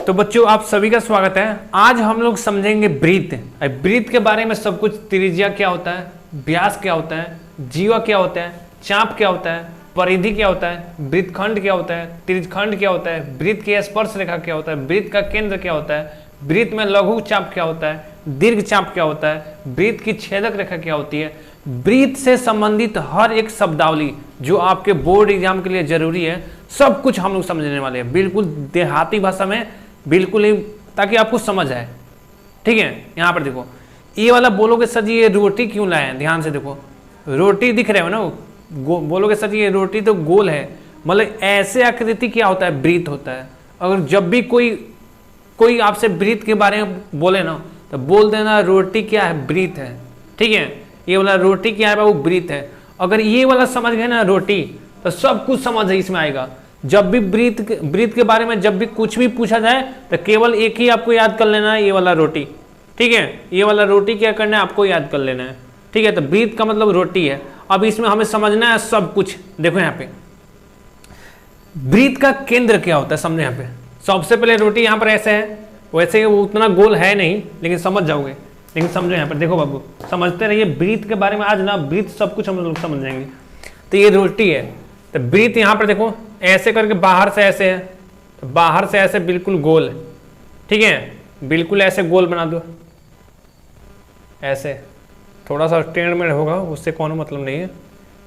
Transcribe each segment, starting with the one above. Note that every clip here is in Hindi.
तो बच्चों आप सभी का स्वागत है। आज हम लोग समझेंगे ब्रीथ। ब्रीथ के बारे में सब कुछ, त्रिज्या क्या होता है, व्यास क्या होता है, जीवा क्या होता है, चाप क्या होता है, परिधि क्या होता है, वृत्तखंड क्या होता है, त्रिज्यखंड क्या होता है, वृत्त की स्पर्श रेखा क्या होता है, वृत्त का केंद्र क्या होता है, वृत्त में लघु चाप क्या होता है, दीर्घ चाप क्या होता है, वृत्त की छेदक रेखा क्या होती है। ब्रीथ से संबंधित हर एक शब्दावली जो आपके बोर्ड एग्जाम के लिए जरूरी है, सब कुछ हम लोग समझने वाले हैं, बिल्कुल देहाती भाषा में, बिल्कुल ही, ताकि आपको समझ आए। ठीक है, यहाँ पर देखो, ये वाला बोलोगे सर जी ये रोटी क्यों लाए हैं, ध्यान से देखो, रोटी दिख रहे हो ना, बोलोगे सर जी ये रोटी तो गोल है, मतलब ऐसे आकृति क्या होता है, ब्रीथ होता है। अगर जब भी कोई आपसे ब्रीथ के बारे में बोले ना, तो बोल देना रोटी क्या है, ब्रीथ है। ठीक है, ये वाला रोटी क्या है, वो ब्रीथ है। अगर ये वाला समझ गए ना रोटी, तो सब कुछ समझ है इसमें आएगा। जब भी ब्रीथ के बारे में जब भी कुछ भी पूछा जाए, तो केवल एक ही आपको याद कर लेना है, ये वाला रोटी। ठीक है, ये वाला रोटी क्या करना है, आपको याद कर लेना है। ठीक है, तो ब्रीथ का मतलब रोटी है। अब इसमें हमें समझना है सब कुछ। देखो यहाँ पे ब्रीथ का केंद्र क्या होता है, समझो यहाँ पे। सबसे पहले रोटी यहाँ पर ऐसे है, वैसे वो उतना गोल है नहीं, लेकिन समझ जाओगे। लेकिन समझो यहाँ पर, देखो बाबू, समझते रहिए ब्रीथ के बारे में। आज ना ब्रीथ सब कुछ हम लोग समझ जाएंगे। तो ये रोटी है, तो ब्रीथ यहाँ पर देखो ऐसे करके बाहर से ऐसे है, तो बाहर से ऐसे बिल्कुल गोल है। ठीक है, बिल्कुल ऐसे गोल बना दो, ऐसे थोड़ा सा टेढ़ मेढ़ होगा, उससे कोनो मतलब नहीं है।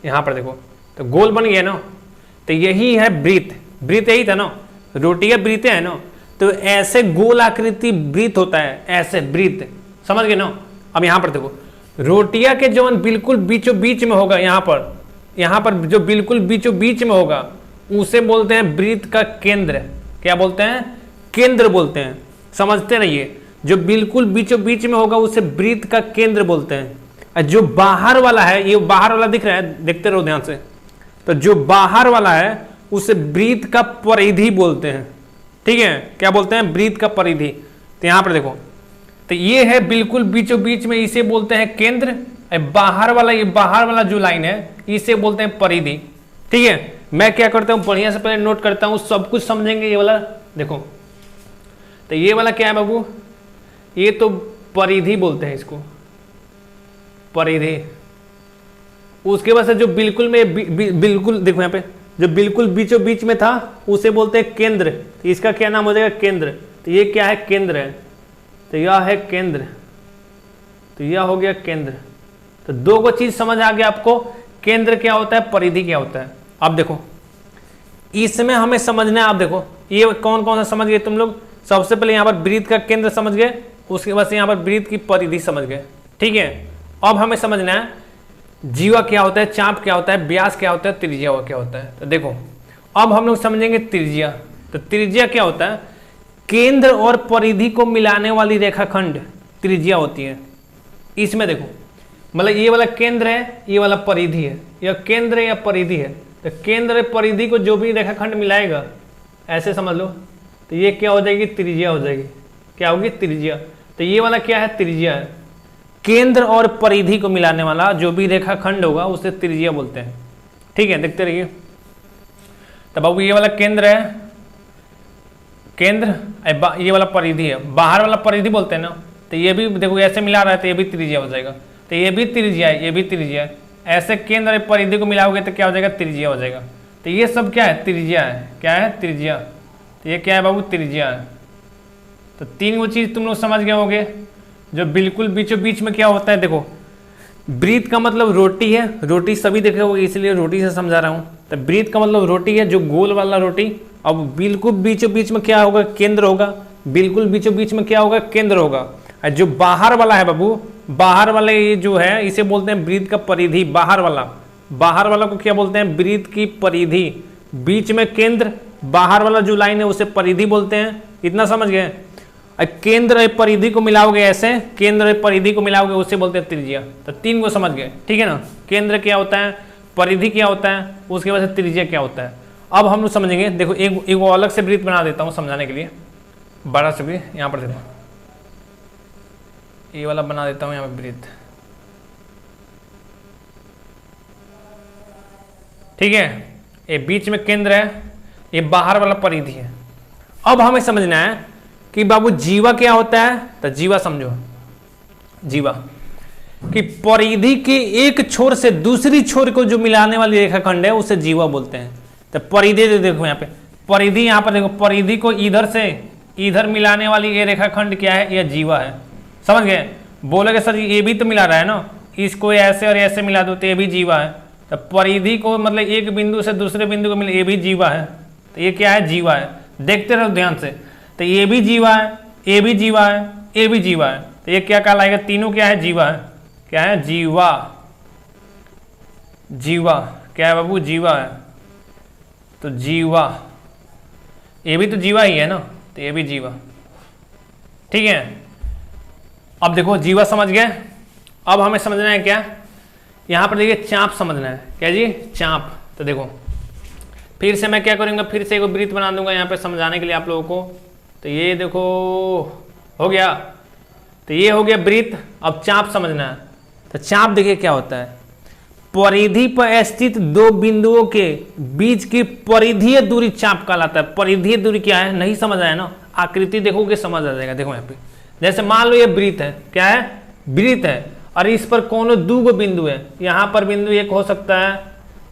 यहाँ पर देखो, तो गोल बन गया ना, तो यही है ब्रीथ। ब्रीथ यही था ना, रोटी का ब्रीथ है ना, तो ऐसे गोल आकृति ब्रीथ होता है, ऐसे ब्रीथ, समझ गए ना। अब यहाँ पर देखो, रोटिया के जो बिल्कुल बीचों बीच में होगा, यहाँ पर जो बिल्कुल बीचों बीच में होगा, उसे बोलते हैं ब्रीथ का केंद्र। क्या बोलते हैं, केंद्र बोलते हैं। समझते रहिए, जो बिल्कुल बीचों बीच में होगा उसे ब्रीथ का केंद्र बोलते हैं। जो बाहर वाला है, ये बाहर वाला दिख रहा है, देखते रहो ध्यान से, तो जो बाहर वाला है उसे ब्रीथ का परिधि बोलते हैं। ठीक है, क्या बोलते हैं, ब्रीथ का परिधि। तो यहाँ पर देखो, तो ये है बिल्कुल बीचों बीच में, इसे बोलते हैं केंद्र। बाहर वाला, ये बाहर वाला जो लाइन है, इसे बोलते हैं परिधि। ठीक है, मैं क्या करता हूँ, बढ़िया से पहले नोट करता हूँ, सब कुछ समझेंगे। ये वाला देखो, तो ये वाला क्या है बाबू, ये तो परिधि बोलते हैं इसको, परिधि। उसके बाद से जो बिल्कुल में बिल्कुल देखो यहाँ पे, जो बिल्कुल बीचों बीच में था उसे बोलते हैं केंद्र। तो इसका क्या नाम हो जाएगा, केंद्र। तो ये क्या है, केंद्र है, तो यह है केंद्र, तो यह हो गया केंद्र। तो दो को चीज समझ आ गया आपको, केंद्र क्या होता है, परिधि क्या होता है। अब देखो इसमें हमें समझना है। आप देखो ये कौन कौन सा समझ गए तुम लोग। सबसे पहले यहाँ पर ब्रीथ का केंद्र समझ गए, उसके बाद से यहाँ पर ब्रीथ की परिधि समझ गए। ठीक है, अब हमें समझना है जीवा क्या होता है, चाप क्या होता है, व्यास क्या होता है, त्रिज्या क्या होता है। तो देखो अब हम लोग समझेंगे त्रिज्या। तो त्रिज्या क्या होता है, केंद्र और परिधि को मिलाने वाली रेखाखंड त्रिज्या होती है। इसमें देखो, मतलब ये वाला केंद्र है, ये वाला परिधि है, या केंद्र या परिधि है। तो केंद्र परिधि को जो भी रेखाखंड मिलाएगा, ऐसे समझ लो, तो ये क्या हो जाएगी, त्रिज्या हो जाएगी। क्या होगी, त्रिज्या। तो ये वाला क्या है, त्रिज्या है। केंद्र और परिधि को मिलाने वाला जो भी रेखाखंड होगा उसे त्रिज्या बोलते हैं। ठीक है, देखते रहिए। तो बाबू ये वाला केंद्र है, केंद्र, ये वाला परिधि है, बाहर वाला परिधि बोलते हैं ना। तो ये भी देखो ऐसे मिला रहा है, तो ये भी त्रिज्या हो जाएगा। तो ये भी त्रिज्या है, ये भी त्रिज्या है। ऐसे केंद्र और परिधि को मिलाओगे तो क्या हो जाएगा, त्रिज्या हो जाएगा। तो ये सब क्या है, त्रिज्या है। क्या है, त्रिज्या। तो ये क्या है बाबू, त्रिज्या है। तो तीन वो चीज तुम लोग समझ गए होंगे। जो बिल्कुल बीचों बीच में क्या होता है, देखो ब्रीथ का मतलब रोटी है, रोटी सभी देखे होगे, इसलिए रोटी से समझा रहा हूँ। तो ब्रीथ का मतलब रोटी है, जो गोल वाला रोटी। अब बिल्कुल बीचों बीच में क्या होगा, केंद्र होगा। बिल्कुल बीचों बीच में क्या होगा, केंद्र होगा। और जो बाहर वाला है बाबू, बाहर वाले ये जो है, इसे बोलते हैं ब्रीथ का परिधि। बाहर वाला को क्या बोलते हैं, ब्रीथ की परिधि। बीच में केंद्र, बाहर वाला जो लाइन है उसे परिधि बोलते हैं। इतना समझ गए। केंद्र परिधि को मिलाओगे, ऐसे केंद्र परिधि को मिलाओगे उसे बोलते हैं त्रिज्या। तो तीन को समझ गए, ठीक है ना। केंद्र क्या होता है, परिधि क्या होता है, उसके बाद से त्रिज्या क्या होता है। अब हम लोग समझेंगे। देखो एक अलग से ब्रीथ बना देता हूँ समझाने के लिए, बड़ा से भी। यहाँ पर देखो ये वाला बना देता हूँ, यहाँ पर ब्रीथ। ठीक है, ये बीच में केंद्र है, ये बाहर वाला परिधि है। अब हमें समझना है कि बाबू जीवा क्या होता है, तो जीवा समझो, जीवा कि परिधि के एक छोर से दूसरी छोर को जो मिलाने वाली रेखाखंड है उसे जीवा बोलते हैं। तो परिधि देखो यहाँ पे, परिधि यहाँ पर देखो, परिधि को इधर से इधर मिलाने वाली ये रेखाखंड क्या है, यह जीवा है। समझ गए? बोलोगे सर ये भी तो मिला रहा है ना, इसको ऐसे और ऐसे मिला दो तो ये भी जीवा है। तो परिधि को मतलब एक बिंदु से दूसरे बिंदु को मिले, ये भी जीवा है। तो ये क्या है, जीवा है। देखते रहो ध्यान से, तो ये भी जीवा है, ये भी जीवा है, ये भी जीवा है। तो ये क्या कहलाएगा, तीनों क्या है, जीवा है। क्या है, जीवा। जीवा क्या है बाबू, जीवा है। तो जीवा, ये भी तो जीवा ही है ना, तो ये भी जीवा। ठीक है, अब देखो जीवा समझ गए। अब हमें समझना है क्या, यहाँ पर देखिए चाप समझना है। क्या जी, चाप। तो देखो फिर से मैं क्या करूँगा, फिर से एक वृत्त बना दूंगा यहाँ पे समझाने के लिए आप लोगों को। तो ये देखो हो गया, तो ये हो गया वृत्त। अब चाप समझना है। तो चाप देखिए क्या होता है, परिधि पर स्थित दो बिंदुओं के बीच की परिधीय दूरी चाप कहलाता है। परिधीय दूरी क्या है, नहीं समझ आया ना, आकृति देखोगे समझ आ जाएगा। देखो यहाँ पे जैसे मान लो ये वृत्त है, क्या है, वृत्त है, और इस पर कोनो दो गो बिंदु है। यहाँ पर बिंदु एक हो सकता है,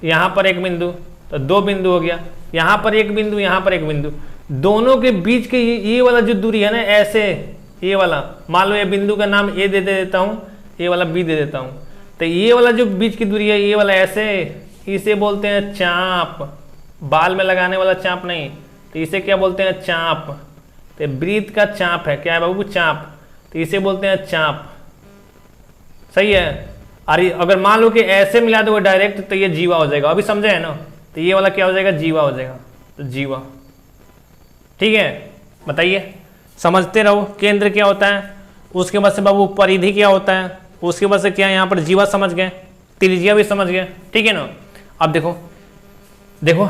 यहाँ पर एक बिंदु, तो दो बिंदु हो गया। यहाँ पर एक बिंदु, यहाँ पर एक बिंदु, दोनों के बीच के ये वाला जो दूरी है ना, ऐसे ये वाला, मान लो ये बिंदु का नाम ए दे देता हूँ, ये वाला बी दे देता हूँ। तो ये वाला जो बीच की दूरी है, ये वाला ऐसे, इसे बोलते हैं चाप। बाल में लगाने वाला चाप नहीं, तो इसे क्या बोलते हैं, चाप। तो वृत्त का चाप है, क्या है बाबू, चाप। तो इसे बोलते हैं चाप। सही है। अरे अगर मान लो कि ऐसे मिला दो डायरेक्ट, तो ये जीवा हो जाएगा। अभी समझे है ना, तो ये वाला क्या हो जाएगा, जीवा हो जाएगा। तो जीवा। ठीक है, बताइए, समझते रहो। केंद्र क्या होता है, उसके बाद से बाबू परिधि क्या होता है, उसके बाद से क्या, यहाँ पर जीवा समझ गए, त्रिज्या भी समझ गए। ठीक है ना। अब देखो, देखो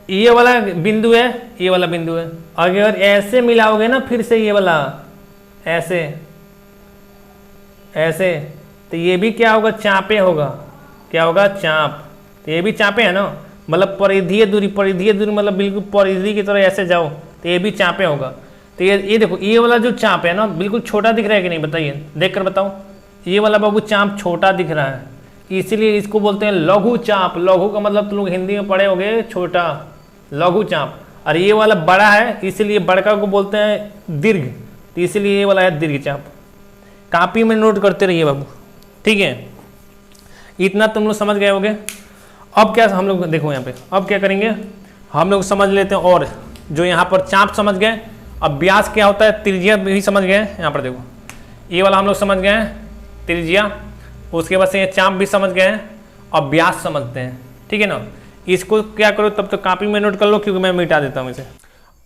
ये वाला बिंदु है, ये वाला बिंदु है। अगर ऐसे मिलाओगे ना, फिर से ये वाला ऐसे ऐसे, तो ये भी क्या होगा, चापे होगा। क्या होगा, चाप। तो ये भी चापे है ना, मतलब परिधीय दूरी, परिधीय दूरी मतलब बिल्कुल परिधि की तरह ऐसे जाओ, तो ये भी चापे होगा। तो ये देखो, ये वाला जो चाप है ना, बिल्कुल छोटा दिख रहा है कि नहीं, बताइए, देख कर बताओ। ये वाला बाबू चाप छोटा दिख रहा है, इसीलिए इसको बोलते हैं लघु चाप। लघु का मतलब तुम लोग हिंदी में पढ़े होगे, छोटा, लघु चाप। और ये वाला बड़ा है, इसीलिए बड़का को बोलते हैं दीर्घ, तो इसीलिए ये वाला है दीर्घ चाप। कॉपी में नोट करते रहिए बाबू। ठीक है, इतना तुम लोग समझ गए होगे। अब क्या हम लोग देखो यहाँ पे, अब क्या करेंगे हम लोग, समझ लेते हैं। और जो यहाँ पर चाप समझ गए, अब व्यास क्या होता है, त्रिज्या भी समझ गए। यहाँ पर देखो ये वाला हम लोग समझ गए हैं, त्रिज्या। उसके बाद से ये चाप भी समझ गए हैं। अब व्यास समझते हैं। ठीक है ना। इसको क्या करो, तब तो कॉपी में नोट कर लो, क्योंकि मैं मिटा देता हूँ इसे।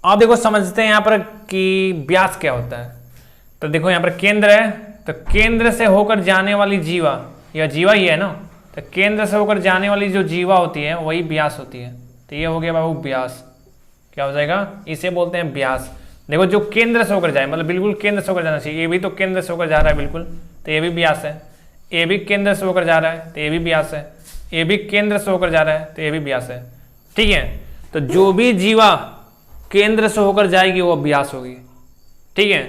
अब देखो समझते हैं यहाँ पर कि व्यास क्या होता है। तो देखो यहाँ पर केंद्र है, तो केंद्र से होकर जाने वाली जीवा, या जीवा ही है ना, तो केंद्र से होकर जाने वाली जो जीवा होती है वही व्यास होती है। तो ये हो गया बाबू व्यास। क्या हो जाएगा, इसे बोलते हैं व्यास। देखो जो केंद्र से होकर जाए, मतलब बिल्कुल केंद्र से होकर जाना चाहिए। ये भी तो केंद्र से होकर जा रहा है बिल्कुल, तो ये भी व्यास है। ये भी केंद्र से होकर जा रहा है, तो ये भी व्यास है। ये भी केंद्र से होकर जा रहा है, तो ये भी व्यास है। ठीक है, तो जो भी जीवा केंद्र से होकर जाएगी वो व्यास होगी। ठीक है,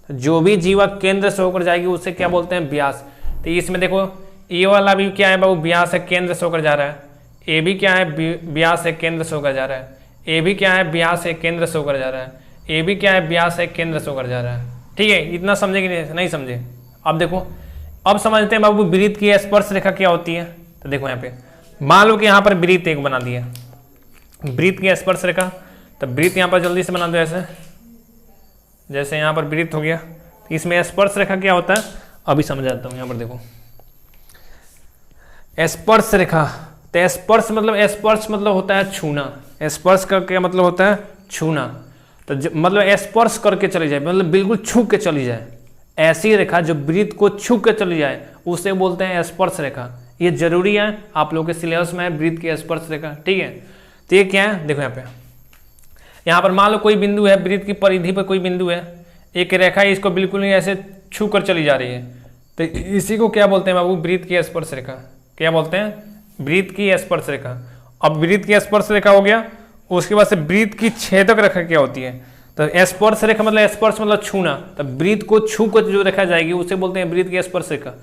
तो जो भी जीवा केंद्र से होकर जाएगी उसे क्या बोलते हैं, व्यास। तो इसमें देखो ये वाला भी क्या है बाबू, व्यास है, केंद्र से होकर जा रहा है। ये भी क्या है, व्यास है, केंद्र से होकर जा रहा है। ये भी क्या है, व्यास है, केंद्र से होकर जा रहा है। ये भी क्या है, व्यास है, केंद्र से होकर जा रहा है। ठीक है, इतना समझे कि नहीं समझे। अब देखो, अब समझते हैं बाबू वृत्त की स्पर्श रेखा क्या होती है। तो देखो यहाँ पे मान लो कि यहाँ पर वृत्त एक बना दिया, वृत्त की स्पर्श रेखा। तो वृत्त यहाँ पर जल्दी से बना दो ऐसे, जैसे यहाँ पर वृत्त हो गया। तो इसमें स्पर्श रेखा क्या होता है, अभी समझाता हूँ। यहाँ पर देखो स्पर्श रेखा, तो स्पर्श मतलब होता है छूना। स्पर्श का क्या मतलब होता है, छूना। तो मतलब स्पर्श करके चली जाए, मतलब बिल्कुल छू के चली जाए। ऐसी रेखा जो वृत्त को छू के चली जाए उसे बोलते हैं स्पर्श रेखा। ये जरूरी है, आप लोगों के सिलेबस में है वृत्त की स्पर्श रेखा। ठीक है, तो ये क्या है, देखो यहाँ पर मान लो कोई बिंदु है, वृत्त की परिधि पर कोई बिंदु है, एक रेखा है, इसको बिल्कुल ही ऐसे छू कर चली जा रही है। तो इसी को क्या बोलते हैं बाबू, वृत्त की स्पर्श रेखा। क्या बोलते हैं, वृत्त की स्पर्श रेखा। अब वृत्त की स्पर्श रेखा हो गया, उसके बाद से वृत्त की छेदक रेखा क्या होती है। तो स्पर्श रेखा मतलब स्पर्श मतलब छूना, तो वृत्त को छू कर जो रेखा जाएगी उसे बोलते हैं वृत्त की स्पर्श रेखा।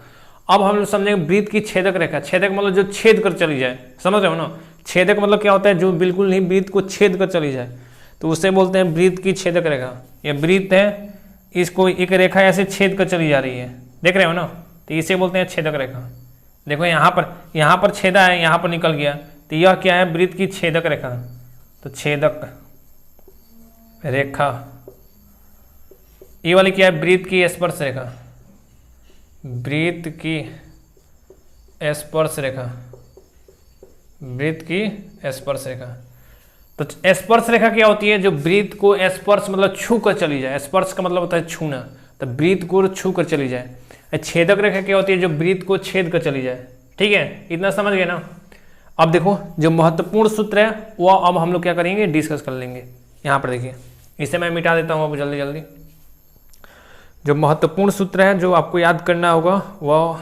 अब हम लोग समझेंगे वृत्त की छेदक रेखा। छेदक मतलब जो छेद कर चली जाए, समझ रहे हो ना। छेदक मतलब क्या होता है, जो बिल्कुल नहीं वृत्त को छेद कर चली जाए, तो उसे बोलते हैं वृत्त की छेदक रेखा। ये वृत्त है, इसको एक रेखा ऐसे छेद कर चली जा रही है, देख रहे हो ना, तो इसे बोलते हैं छेदक रेखा। देखो यहाँ पर छेदा है, यहाँ पर निकल गया, तो यह क्या है, वृत्त की छेदक रेखा। तो छेदक रेखा, ये वाली क्या है, वृत्त की स्पर्श रेखा। वृत्त की स्पर्श रेखा, वृत्त की स्पर्श रेखा। तो स्पर्श रेखा क्या होती है, जो वृत्त को स्पर्श मतलब छू कर चली जाए। स्पर्श का मतलब होता है छूना, तो वृत्त को छू कर चली जाए। छेदक रेखा क्या होती है, जो वृत्त को छेद कर चली जाए। ठीक है, इतना समझ गए ना। अब देखो जो महत्वपूर्ण सूत्र है वो अब हम लोग क्या करेंगे, डिस्कस कर लेंगे। यहाँ पर देखिए, इसे मैं मिटा देता हूँ अब जल्दी जल्दी। जो महत्वपूर्ण सूत्र है जो आपको याद करना होगा वह